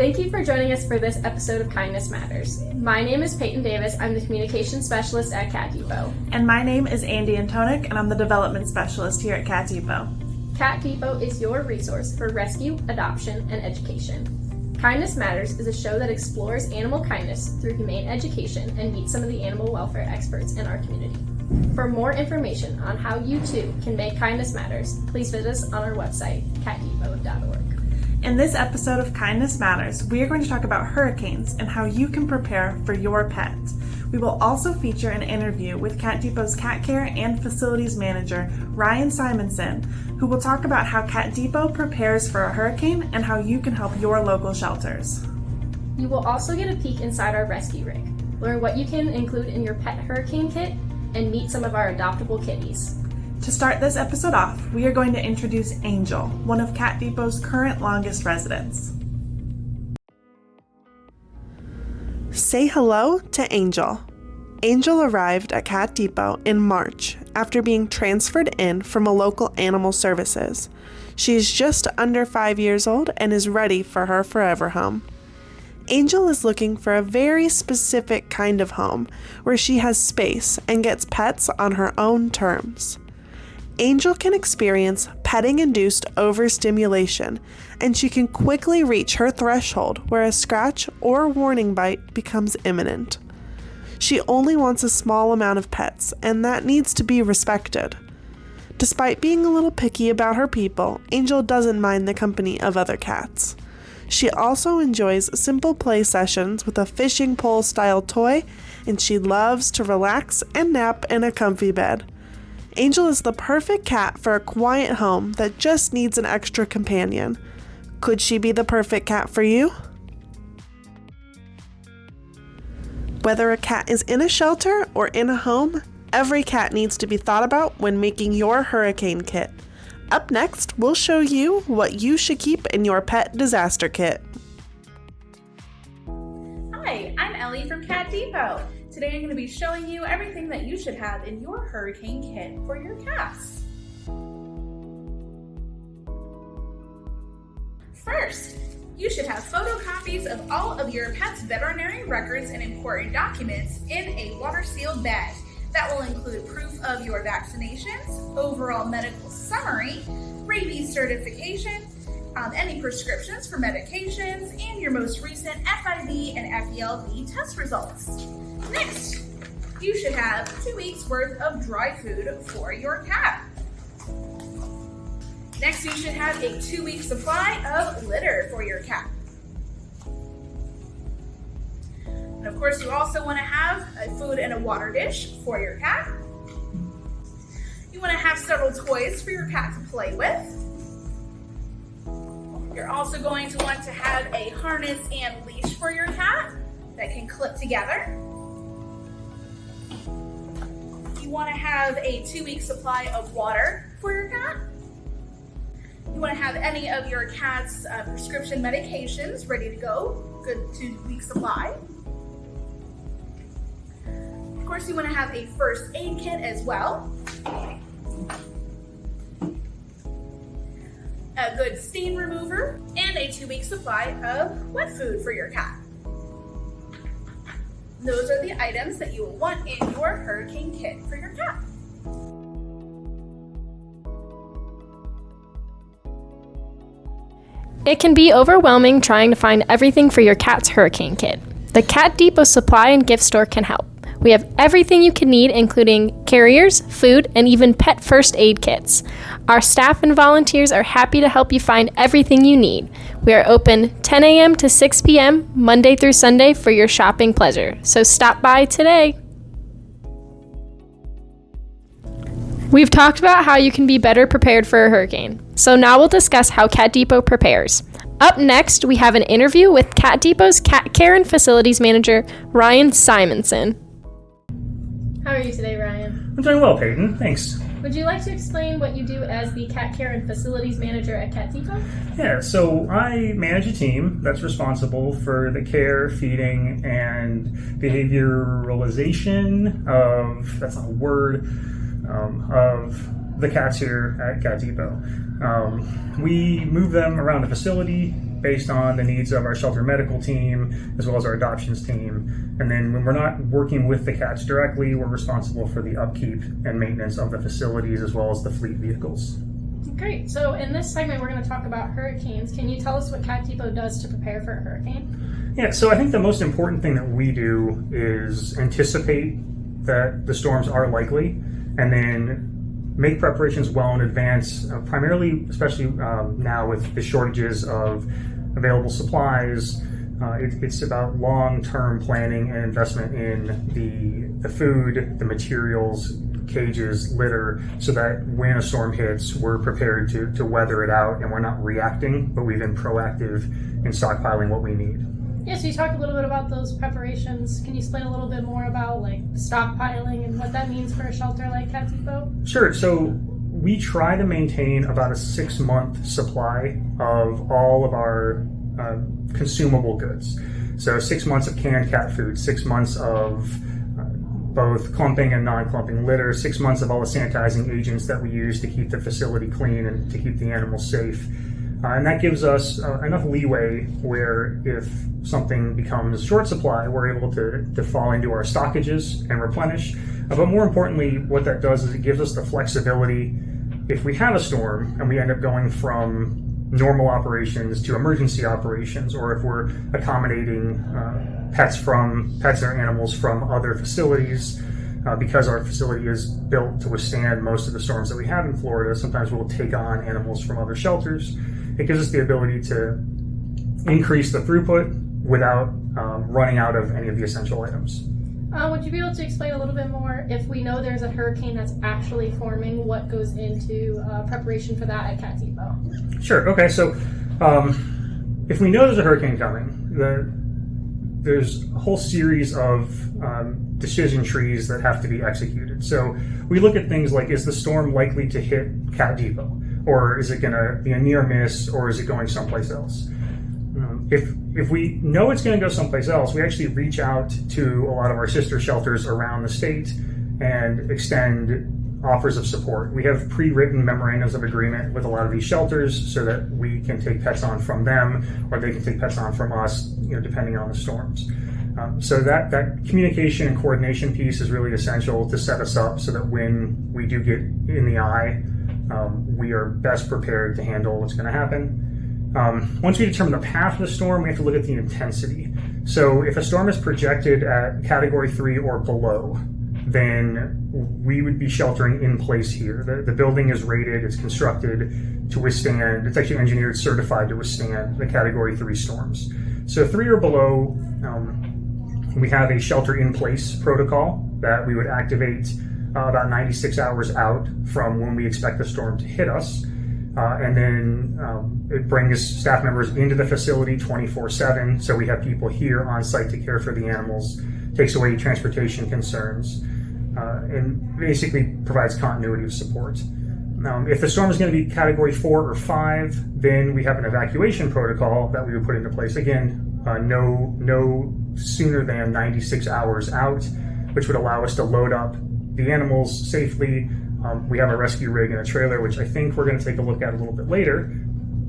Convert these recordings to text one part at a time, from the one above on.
Thank you for joining us for this episode of Kindness Matters. My name is Peyton Davis. I'm the Communications Specialist at Cat Depot. And my name is Andy Antonik, and I'm the Development Specialist here at Cat Depot. Cat Depot is your resource for rescue, adoption, and education. Kindness Matters is a show that explores animal kindness through humane education and meets some of the animal welfare experts in our community. For more information on how you too can make Kindness Matters, please visit us on our website, catdepot.org. In this episode of Kindness Matters, we are going to talk about hurricanes and how you can prepare for your pet. We will also feature an interview with Cat Depot's Cat Care and Facilities Manager, Ryan Simonson, who will talk about how Cat Depot prepares for a hurricane and how you can help your local shelters. You will also get a peek inside our rescue rig, learn what you can include in your pet hurricane kit, and meet some of our adoptable kitties. To start this episode off, we are going to introduce Angel, one of Cat Depot's current longest residents. Say hello to Angel. Angel arrived at Cat Depot in March after being transferred in from a local animal services. She is just under 5 years old and is ready for her forever home. Angel is looking for a very specific kind of home where she has space and gets pets on her own terms. Angel can experience petting-induced overstimulation, and she can quickly reach her threshold where a scratch or warning bite becomes imminent. She only wants a small amount of pets, and that needs to be respected. Despite being a little picky about her people, Angel doesn't mind the company of other cats. She also enjoys simple play sessions with a fishing pole-style toy, and she loves to relax and nap in a comfy bed. Angel is the perfect cat for a quiet home that just needs an extra companion. Could she be the perfect cat for you? Whether a cat is in a shelter or in a home, every cat needs to be thought about when making your hurricane kit. Up next, we'll show you what you should keep in your pet disaster kit. Hi, I'm Ellie from Cat Depot. Today I'm going to be showing you everything that you should have in your hurricane kit for your cats. First, you should have photocopies of all of your pet's veterinary records and important documents in a water-sealed bag. That will include proof of your vaccinations, overall medical summary, rabies certification, any prescriptions for medications, and your most recent FIV and FELV test results. Next, you should have 2 weeks worth of dry food for your cat. Next, you should have a 2-week supply of litter for your cat. And of course, you also want to have a food and a water dish for your cat. You want to have several toys for your cat to play with. You're also going to want to have a harness and leash for your cat that can clip together. You want to have a 2-week supply of water for your cat. You want to have any of your cat's prescription medications ready to go, good 2-week supply. Of course, you want to have a first aid kit as well. A good stain remover, and a 2-week supply of wet food for your cat. Those are the items that you will want in your hurricane kit for your cat. It can be overwhelming trying to find everything for your cat's hurricane kit. The Cat Depot Supply and Gift Store can help. We have everything you can need, including carriers, food, and even pet first aid kits. Our staff and volunteers are happy to help you find everything you need. We are open 10 a.m. to 6 p.m. Monday through Sunday for your shopping pleasure. So stop by today. We've talked about how you can be better prepared for a hurricane. So now we'll discuss how Cat Depot prepares. Up next, we have an interview with Cat Depot's Cat Care and Facilities Manager, Ryan Simonson. How are you today, Ryan? I'm doing well, Peyton. Thanks. Would you like to explain what you do as the Cat Care and Facilities Manager at Cat Depot? Yeah, so I manage a team that's responsible for the care, feeding, and behavioralization of, that's not a word, of the cats here at Cat Depot. We move them around the facility based on the needs of our shelter medical team as well as our adoptions team. And then when we're not working with the cats directly, we're responsible for the upkeep and maintenance of the facilities as well as the fleet vehicles. Great. So in this segment, we're going to talk about hurricanes. Can you tell us what Cat Depot does to prepare for a hurricane? Yeah, so I think the most important thing that we do is anticipate that the storms are likely and then make preparations well in advance, primarily, especially now with the shortages of available supplies. It's about long-term planning and investment in the food, the materials, cages, litter, so that when a storm hits, we're prepared to weather it out and we're not reacting, but we've been proactive in stockpiling what we need. Yeah, so you talked a little bit about those preparations. Can you explain a little bit more about like stockpiling and what that means for a shelter like Cat Depot? Sure. So we try to maintain about a 6-month supply of all of our consumable goods. So 6 months of canned cat food, 6 months of both clumping and non-clumping litter, 6 months of all the sanitizing agents that we use to keep the facility clean and to keep the animals safe. And that gives us enough leeway where if something becomes short supply, we're able to fall into our stockages and replenish. But more importantly, what that does is it gives us the flexibility if we have a storm and we end up going from normal operations to emergency operations, or if we're accommodating pets or animals from other facilities, because our facility is built to withstand most of the storms that we have in Florida. Sometimes we'll take on animals from other shelters. It gives us the ability to increase the throughput without running out of any of the essential items. Would you be able to explain a little bit more, if we know there's a hurricane that's actually forming, what goes into preparation for that at Cat Depot? Sure. Okay. So if we know there's a hurricane coming, there's a whole series of decision trees that have to be executed. So we look at things like, is the storm likely to hit Cat Depot? Or is it going to be a near miss? Or is it going someplace else? If we know it's going to go someplace else, we actually reach out to a lot of our sister shelters around the state and extend offers of support. We have pre-written memorandums of agreement with a lot of these shelters so that we can take pets on from them, or they can take pets on from us, depending on the storms. So that communication and coordination piece is really essential to set us up so that when we do get in the eye, we are best prepared to handle what's going to happen. Once we determine the path of the storm, we have to look at the intensity. So if a storm is projected at Category 3 or below, then we would be sheltering in place here. The building is rated, it's constructed to withstand, it's actually engineered, certified to withstand the Category 3 storms. So 3 or below, we have a shelter in place protocol that we would activate about 96 hours out from when we expect the storm to hit us. And then it brings staff members into the facility 24/7. So we have people here on site to care for the animals, takes away transportation concerns, and basically provides continuity of support. If the storm is going to be Category 4 or 5, then we have an evacuation protocol that we would put into place. Again, no sooner than 96 hours out, which would allow us to load up the animals safely. We have a rescue rig and a trailer, which I think we're going to take a look at a little bit later.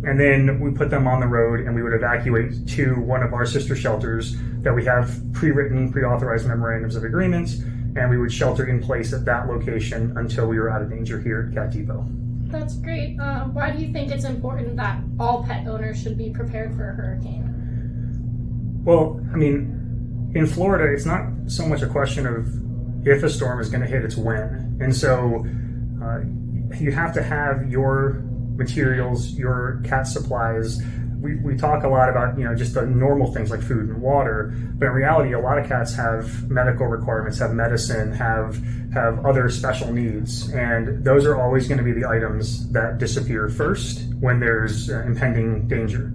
And then we put them on the road and we would evacuate to one of our sister shelters that we have pre-written, pre-authorized memorandums of agreement, and we would shelter in place at that location until we were out of danger here at Cat Depot. That's great. Why do you think it's important that all pet owners should be prepared for a hurricane? Well, I mean, in Florida, it's not so much a question of if a storm is going to hit, it's when. And so you have to have your materials, your cat supplies. We talk a lot about, just the normal things like food and water, but in reality, a lot of cats have medical requirements, have medicine, have other special needs, and those are always going to be the items that disappear first when there's impending danger.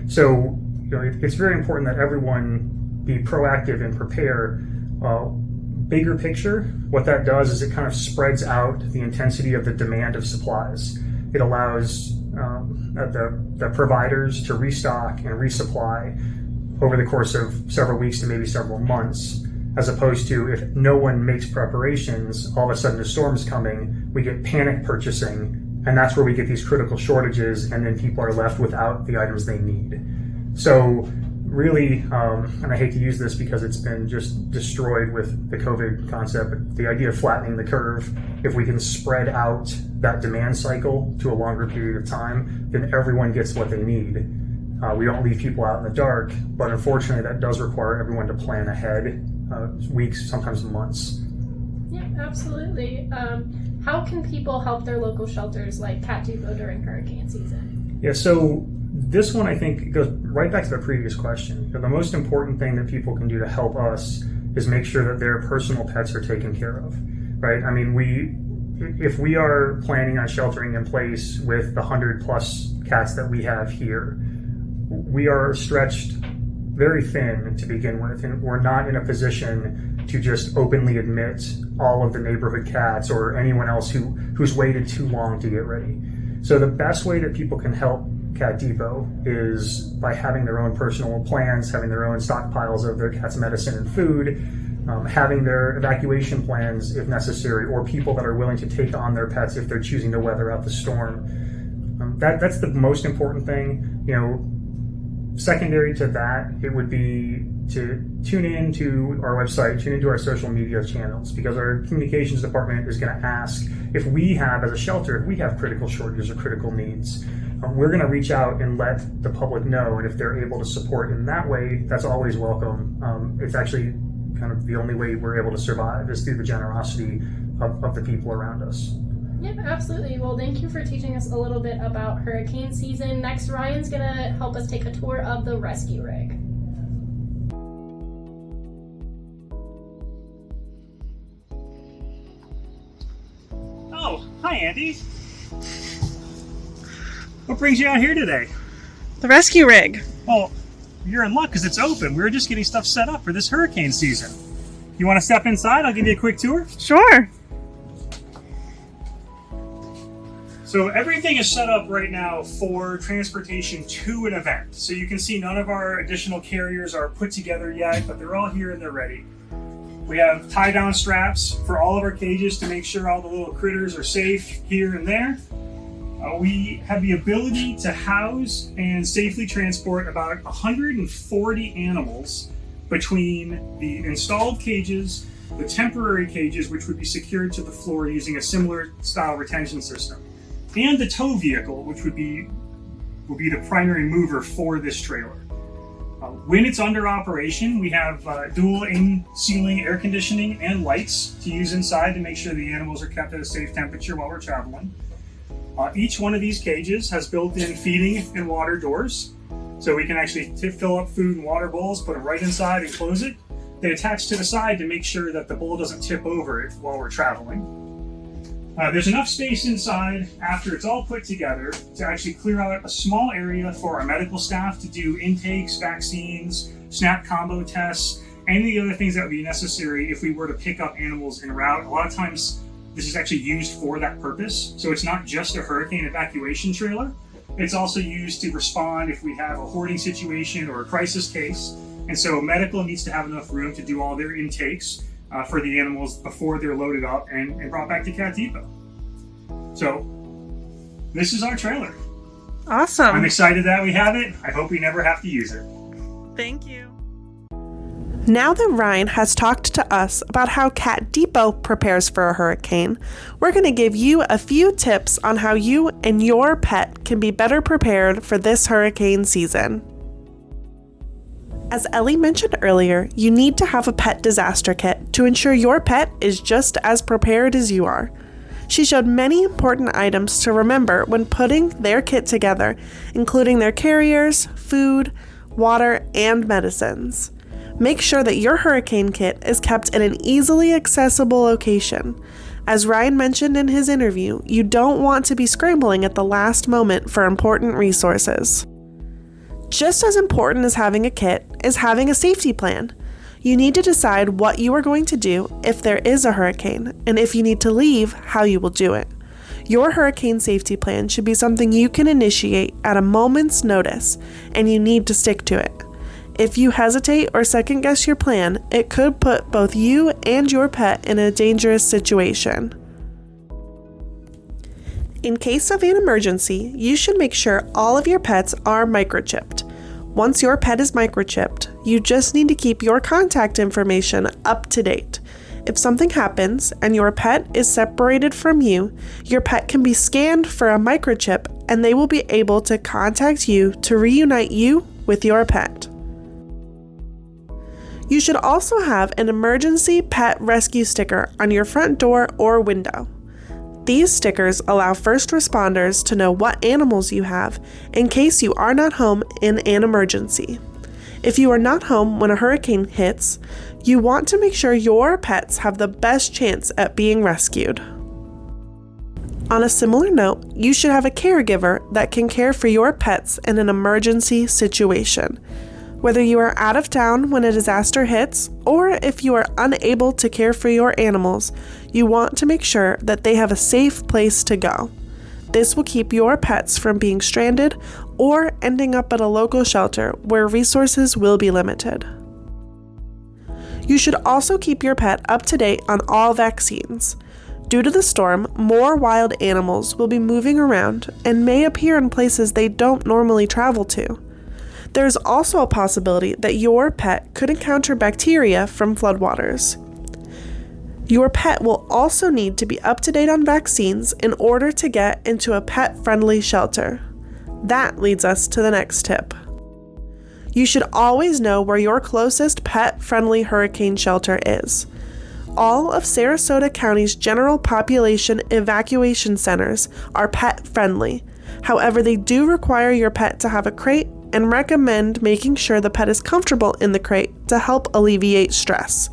So, it's very important that everyone be proactive and prepare. Bigger picture, what that does is it kind of spreads out the intensity of the demand of supplies. It allows the providers to restock and resupply over the course of several weeks to maybe several months, as opposed to if no one makes preparations, all of a sudden a storm's coming, we get panic purchasing, And that's where we get these critical shortages, and then people are left without the items they need. So really, and I hate to use this because it's been just destroyed with the COVID concept, but the idea of flattening the curve, if we can spread out that demand cycle to a longer period of time, then everyone gets what they need. We don't leave people out in the dark, but unfortunately that does require everyone to plan ahead, weeks, sometimes months. Yeah, absolutely. How can people help their local shelters like Cat Depot during hurricane season? Yeah, so this one I think goes right back to the previous question. The most important thing that people can do to help us is make sure that their personal pets are taken care of, right? I mean, if we are planning on sheltering in place with the 100 plus cats that we have here, we are stretched very thin to begin with, and we're not in a position to just openly admit all of the neighborhood cats or anyone else who's waited too long to get ready. So the best way that people can help Cat Depot is by having their own personal plans, having their own stockpiles of their cat's medicine and food, having their evacuation plans if necessary, or people that are willing to take on their pets if they're choosing to weather out the storm. That's the most important thing. Secondary to that, it would be to tune in to our website, tune into our social media channels, because our communications department is going to ask if we have, as a shelter, if we have critical shortages or critical needs. We're going to reach out and let the public know, and if they're able to support in that way, that's always welcome. It's actually kind of the only way we're able to survive is through the generosity of the people around us. Yep, absolutely. Well, thank you for teaching us a little bit about hurricane season. Next, Ryan's going to help us take a tour of the rescue rig. Oh, hi, Andy. What brings you out here today? The rescue rig. Well, you're in luck because it's open. We were just getting stuff set up for this hurricane season. You want to step inside? I'll give you a quick tour. Sure. So everything is set up right now for transportation to an event. So you can see none of our additional carriers are put together yet, but they're all here and they're ready. We have tie-down straps for all of our cages to make sure all the little critters are safe here and there. We have the ability to house and safely transport about 140 animals between the installed cages, the temporary cages, which would be secured to the floor using a similar style retention system, and the tow vehicle, which will be the primary mover for this trailer. When it's under operation, we have dual in-ceiling air conditioning and lights to use inside to make sure the animals are kept at a safe temperature while we're traveling. Each one of these cages has built-in feeding and water doors, so we can actually fill up food and water bowls, put them right inside and close it. They attach to the side to make sure that the bowl doesn't tip over it while we're traveling. There's enough space inside after it's all put together to actually clear out a small area for our medical staff to do intakes, vaccines, SNAP combo tests, any other things that would be necessary if we were to pick up animals en route. A lot of times this is actually used for that purpose. So it's not just a hurricane evacuation trailer. It's also used to respond if we have a hoarding situation or a crisis case. And so medical needs to have enough room to do all their intakes for the animals before they're loaded up and brought back to Cat Depot. So this is our trailer. Awesome. I'm excited that we have it. I hope we never have to use it. Thank you. Now that Ryan has talked to us about how Cat Depot prepares for a hurricane, we're going to give you a few tips on how you and your pet can be better prepared for this hurricane season. As Ellie mentioned earlier, you need to have a pet disaster kit to ensure your pet is just as prepared as you are. She showed many important items to remember when putting their kit together, including their carriers, food, water, and medicines. Make sure that your hurricane kit is kept in an easily accessible location. As Ryan mentioned in his interview, you don't want to be scrambling at the last moment for important resources. Just as important as having a kit is having a safety plan. You need to decide what you are going to do if there is a hurricane, and if you need to leave, how you will do it. Your hurricane safety plan should be something you can initiate at a moment's notice, and you need to stick to it. If you hesitate or second guess your plan, it could put both you and your pet in a dangerous situation. In case of an emergency, you should make sure all of your pets are microchipped. Once your pet is microchipped, you just need to keep your contact information up to date. If something happens and your pet is separated from you, your pet can be scanned for a microchip and they will be able to contact you to reunite you with your pet. You should also have an emergency pet rescue sticker on your front door or window. These stickers allow first responders to know what animals you have in case you are not home in an emergency. If you are not home when a hurricane hits, you want to make sure your pets have the best chance at being rescued. On a similar note, you should have a caregiver that can care for your pets in an emergency situation. Whether you are out of town when a disaster hits, or if you are unable to care for your animals, you want to make sure that they have a safe place to go. This will keep your pets from being stranded or ending up at a local shelter where resources will be limited. You should also keep your pet up to date on all vaccines. Due to the storm, more wild animals will be moving around and may appear in places they don't normally travel to. There is also a possibility that your pet could encounter bacteria from floodwaters. Your pet will also need to be up to date on vaccines in order to get into a pet-friendly shelter. That leads us to the next tip. You should always know where your closest pet-friendly hurricane shelter is. All of Sarasota County's general population evacuation centers are pet-friendly. However, they do require your pet to have a crate and recommend making sure the pet is comfortable in the crate to help alleviate stress.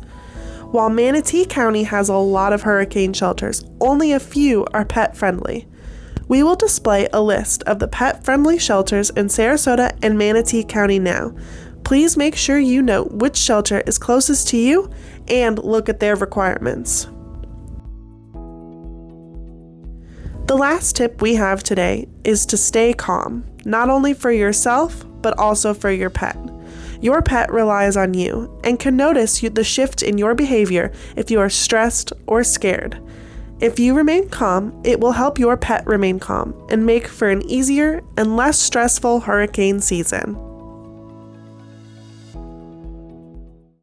While Manatee County has a lot of hurricane shelters, only a few are pet-friendly. We will display a list of the pet-friendly shelters in Sarasota and Manatee County now. Please make sure you note which shelter is closest to you and look at their requirements. The last tip we have today is to stay calm, not only for yourself, but also for your pet. Your pet relies on you and can notice the shift in your behavior if you are stressed or scared. If you remain calm, it will help your pet remain calm and make for an easier and less stressful hurricane season.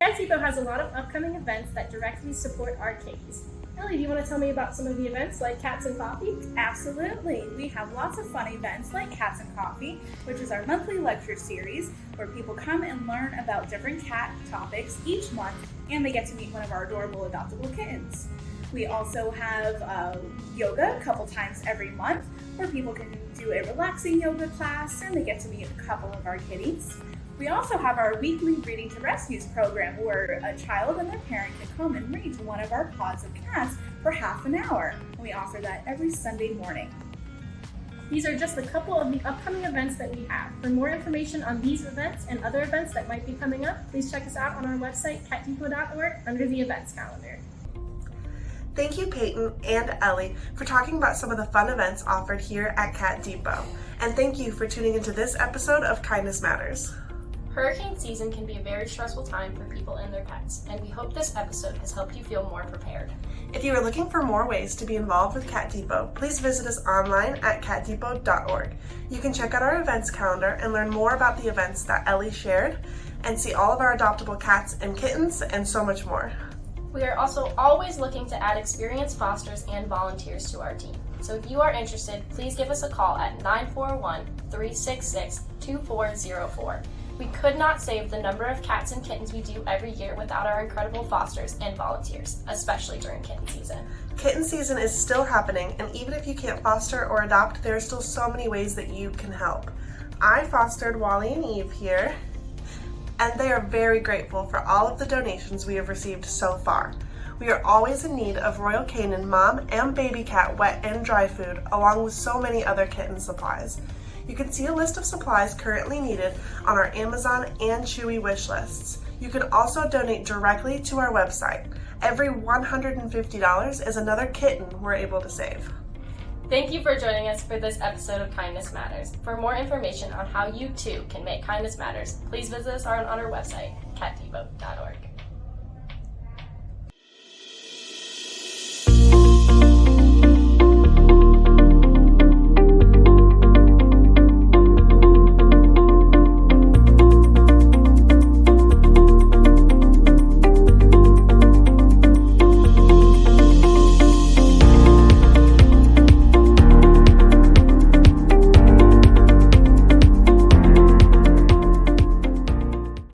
Cat Depot has a lot of upcoming events that directly support our kitties. Ellie, do you want to tell me about some of the events like Cats and Coffee? Absolutely. We have lots of fun events like Cats and Coffee, which is our monthly lecture series where people come and learn about different cat topics each month, and they get to meet one of our adorable adoptable kittens. We also have yoga a couple times every month where people can do a relaxing yoga class and they get to meet a couple of our kitties. We also have our weekly Reading to Rescues program where a child and their parent can come and read to one of our pods of cats for half an hour. We offer that every Sunday morning. These are just a couple of the upcoming events that we have. For more information on these events and other events that might be coming up, please check us out on our website, catdepot.org, under the events calendar. Thank you, Peyton and Ellie, for talking about some of the fun events offered here at Cat Depot. And thank you for tuning into this episode of Kindness Matters. Hurricane season can be a very stressful time for people and their pets, and we hope this episode has helped you feel more prepared. If you are looking for more ways to be involved with Cat Depot, please visit us online at catdepot.org. You can check out our events calendar and learn more about the events that Ellie shared, and see all of our adoptable cats and kittens, and so much more. We are also always looking to add experienced fosters and volunteers to our team. So if you are interested, please give us a call at 941-366-2404. We could not save the number of cats and kittens we do every year without our incredible fosters and volunteers, especially during kitten season. Kitten season is still happening, and even if you can't foster or adopt, there are still so many ways that you can help. I fostered Wally and Eve here, and they are very grateful for all of the donations we have received so far. We are always in need of Royal Canin mom and baby cat wet and dry food, along with so many other kitten supplies. You can see a list of supplies currently needed on our Amazon and Chewy wish lists. You can also donate directly to our website. Every $150 is another kitten we're able to save. Thank you for joining us for this episode of Kindness Matters. For more information on how you too can make Kindness Matters, please visit us on our website, catdepot.org.